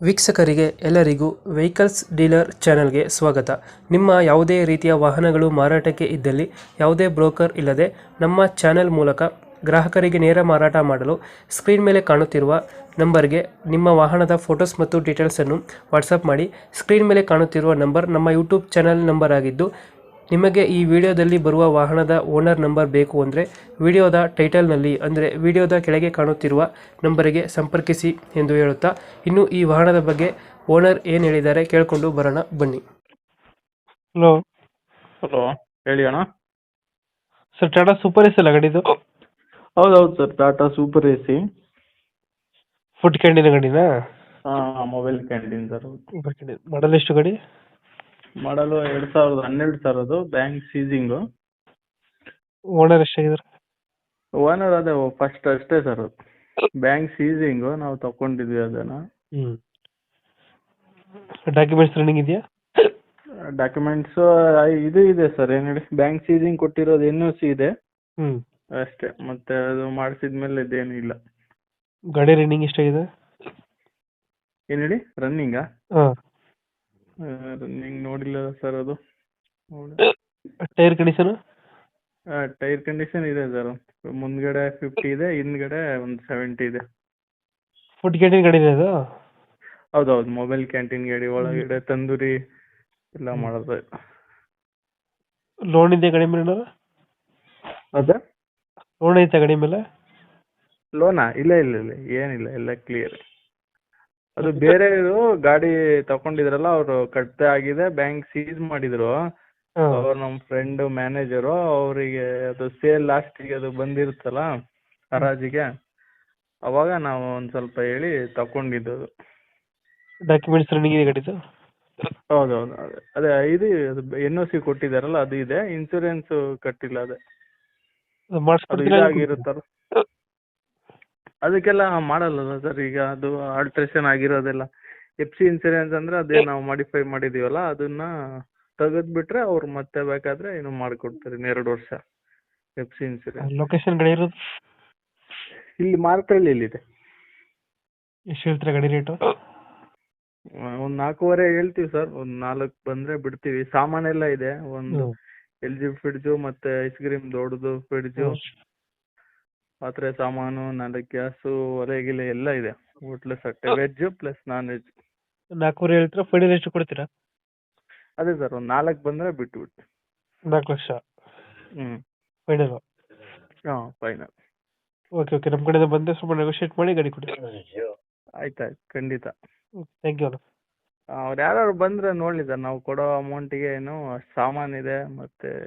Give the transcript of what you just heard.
ವೀಕ್ಷಕರಿಗೆ ಎಲ್ಲರಿಗೂ vehicles dealer ಚಾನೆಲ್ಗೆ ಸ್ವಾಗತ. ನಿಮ್ಮ ಯಾವುದೇ ರೀತಿಯ ವಾಹನಗಳು ಮಾರಾಟಕ್ಕೆ ಇದ್ದಲ್ಲಿ ಯಾವುದೇ ಬ್ರೋಕರ್ ಇಲ್ಲದೆ ನಮ್ಮ ಚಾನೆಲ್ ಮೂಲಕ ಗ್ರಾಹಕರಿಗೆ ನೇರ ಮಾರಾಟ ಮಾಡಲು ಸ್ಕ್ರೀನ್ ಮೇಲೆ ಕಾಣುತ್ತಿರುವ ನಂಬರ್ಗೆ ನಿಮ್ಮ ವಾಹನದ ಫೋಟೋಸ್ ಮತ್ತು ಡೀಟೇಲ್ಸನ್ನು ವಾಟ್ಸಪ್ ಮಾಡಿ. ಸ್ಕ್ರೀನ್ ಮೇಲೆ ಕಾಣುತ್ತಿರುವ ನಂಬರ್ ನಮ್ಮ ಯೂಟ್ಯೂಬ್ ಚಾನೆಲ್ ನಂಬರ್ ಆಗಿದ್ದು, ನಿಮಗೆ ಈ ವಿಡಿಯೋದಲ್ಲಿ ಬರುವ ವಾಹನದ ಓನರ್ ನಂಬರ್ ಬೇಕು ಅಂದರೆ ವಿಡಿಯೋದ ಟೈಟಲ್ನಲ್ಲಿ ಅಂದರೆ ವಿಡಿಯೋದ ಕೆಳಗೆ ಕಾಣುತ್ತಿರುವ ನಂಬರಿಗೆ ಸಂಪರ್ಕಿಸಿ ಎಂದು ಹೇಳುತ್ತಾ, ಇನ್ನು ಈ ವಾಹನದ ಬಗ್ಗೆ ಓನರ್ ಏನು ಹೇಳಿದ್ದಾರೆ ಕೇಳಿಕೊಂಡು ಬರೋಣ ಬನ್ನಿ. ಹಲೋ ಹಲೋ, ಹೇಳಿ ಅಣ್ಣ. ಸರ್, ಟಾಟಾ ಸೂಪರ್ ಎಸ್ ಅಲ್ಲ ಗಾಡಿದು? ಹೌದೌದು sir, Tata super A C food canteen ಗಾಡಿನಾ? Mobile canteen sir. ಮಾಡಲ್ ಎಷ್ಟು ಗಾಡಿ? Model 2012 sir. ಅದು ಬ್ಯಾಂಕ್ ಸೀಸಿಂಗು. ಓನರ್ ಎಷ್ಟಾಗಿದ್ದಾರೆ? ಓನರ್ ಅದೇ ಫಸ್ಟ್ ಅಷ್ಟೇ ಸರ್. ಬ್ಯಾಂಕ್ ಸೀಸಿಂಗು ನಾವು ತಗೊಂಡಿದ್ವಿ ಅದನ್ನು. ಡಾಕ್ಯುಮೆಂಟ್ಸ್ ರನ್ನಿಂಗ್ ಇದೆಯಾ? ಡಾಕ್ಯುಮೆಂಟ್ಸ್ ಇದು ಇದೆ ಸರ್. ಏನು ಹೇಳಿ, ಬ್ಯಾಂಕ್ ಸೀಸಿಂಗ್ ಕೊಟ್ಟಿರೋದು NOC ಇದೆ ಅಷ್ಟೇ. ಮತ್ತೆ ಅದು ಮಾಡಿಸಿದ್ಮೇಲೆ ಇದೇನು ಇಲ್ಲ. ಗಾಡಿ ರನ್ನಿಂಗ್ ಎಷ್ಟಾಗಿದೆ? ಏನು ಹೇಳಿ, ರನ್ನಿಂಗಾ? ಹಾಂ, ರನ್ನಿಂಗ್ ನೋಡಿಲ್ಲ ಸರ್. ಅದು ಟೈರ್ ಕಂಡೀಷನ್? ಟೈರ್ ಕಂಡೀಷನ್ ಇದೆ ಸರ್. ಮುಂದ್ಗಡೆ 50 ಇದೆ, ಹಿಂದ್ಗಡೆ ಒಂದು 70 ಇದೆ. ಫುಡ್ ಕ್ಯಾಂಟೀನ್ ಗಾಡಿ ಇದೆ ಅದು? ಹೌದೌದು, ಮೊಬೈಲ್ ಕ್ಯಾಂಟೀನ್ ಗಾಡಿ. ಒಳಗಡೆ ತಂದೂರಿ ಎಲ್ಲ ಮಾಡೋದು. ಲೋನ್ ಇದೆ ಗಾಡಿ ಮೇಲೆ? ಅದೇ ಲೋನ್ ಐತೆ ಗಾಡಿ ಮೇಲೆ? ಲೋನಾ? ಇಲ್ಲ ಇಲ್ಲ ಇಲ್ಲ, ಏನಿಲ್ಲ, ಎಲ್ಲ ಕ್ಲಿಯರ್. ಅದು ಬೇರೆ ಗಾಡಿ ತಗೊಂಡಿದ್ರಲ್ಲ, ಅವರು ಕಟ್ತೆ ಆಗಿದೆ, ಬ್ಯಾಂಕ್ ಸೀಸ್ ಮಾಡಿದ್ರು. ಅವ್ರು ನಮ್ಮ ಫ್ರೆಂಡ್ ಮ್ಯಾನೇಜರು, ಅವರಿಗೆ ಅದು ಸೇಲ್ ಲಾಸ್ಟಿಗೆ ಅದು ಬಂದಿರುತ್ತಲ್ಲ ಹರಾಜಿಗೆ, ಅವಾಗ ನಾವು ಒಂದು ಸ್ವಲ್ಪ ಹೇಳಿ ತಗೊಂಡಿದ್ದು. ಡಾಕ್ಯುಮೆಂಟ್ಸ್ ರನ್ನಿಂಗ್ ಇದೆ ಗಾಡಿದು? ಹೌದೌದು, ಅದೇ ಇದು ಅದು NOC ಕೊಟ್ಟಿದ್ದಾರಲ್ಲ ಅದು ಇದೆ. ಇನ್ಸೂರೆನ್ಸ್ ಕಟ್ಟಿಲ್ಲ, ಅದೇ ಅದು ಇದಾಗಿರುತ್ತಲ್ಲ, ಅದಕ್ಕೆಲ್ಲ ಮಾಡಲ್ಲ ಸರ್. ಈಗ ಅದು ಆಲ್ಟ್ರೇಷನ್ ಆಗಿರೋದೆಲ್ಲ FC ಇನ್ಸೂರೆನ್ಸ್ ಅಂದ್ರೆ ಅದೇ ನಾವು ಮಾಡಿಫೈ ಮಾಡಿದೀವಲ್ಲ, ಅದನ್ನ ತೆಗೆದ್ಬಿಟ್ರೆ ಅವ್ರು ಮತ್ತೆ ಬೇಕಾದ್ರೆ ಏನು ಮಾಡಿಕೊಡ್ತಾರೆ 2 ವರ್ಷ FC ಇನ್ಸೂರೆನ್ಸ್. ಲೊಕೇಶನ್ ಗಾಡಿ ಇರೋದು ಇಲ್ಲಿ ಮಾರತಳ್ಳಿಯಲ್ಲಿದೆ. ಎಷ್ಟು ಹೇಳ್ತೀರಾ ಗಾಡಿ ರೇಟು? ಒಂದು 4.5 ಹೇಳ್ತೀವಿ ಸರ್. ಒಂದು 4 ಬಂದ್ರೆ ಬಿಡ್ತೀವಿ. ಸಾಮಾನೆಲ್ಲ ಇದೆ, ಒಂದು LG ಫ್ರಿಡ್ಜು, ಮತ್ತೆ ಐಸ್ ಕ್ರೀಮ್ ದೊಡ್ಡದು ಫ್ರಿಡ್ಜು, ಪಾತ್ರೆ ಸಾಮಾನು, 4 ಗ್ಯಾಸು, ಒಲೆಗಿಲೆ ಎಲ್ಲ ಇದೆ. ಹೋಟ್ಲು ಸಟ್ಟೆ, ವೆಜ್ ಪ್ಲಸ್ ನಾನ್ ವೆಜ್. 4.5 ಹೇಳ್ತೀರಾ? ಫೈನಲ್ ಎಷ್ಟು ಕೊಡ್ತೀರಾ? ಅದೇ ಸರ್, ಒಂದು 4 ಬಂದ್ರೆ ಬಿಟ್ಟು 4 ಲಕ್ಷ ಫೈನಲ್? ಹಾಂ, ಫೈನಲ್. ಓಕೆ, ನಮ್ಮ ಕಡೆಯಿಂದ ಬಂದರೆ ಸ್ವಲ್ಪ ನೆಗೋಷಿಯೇಟ್ ಮಾಡಿ ಗಾಡಿ ಕೊಡಿ. ಆಯ್ತಾಯ್ತು, ಖಂಡಿತ. Thank you. ಅವ್ರು ಯಾರು ಬಂದರೆ ನೋಡಲಿ ಸರ್, ನಾವು ಕೊಡೋ ಅಮೌಂಟಿಗೆ ಏನು ಅಷ್ಟು ಸಾಮಾನಿದೆ, ಮತ್ತೆ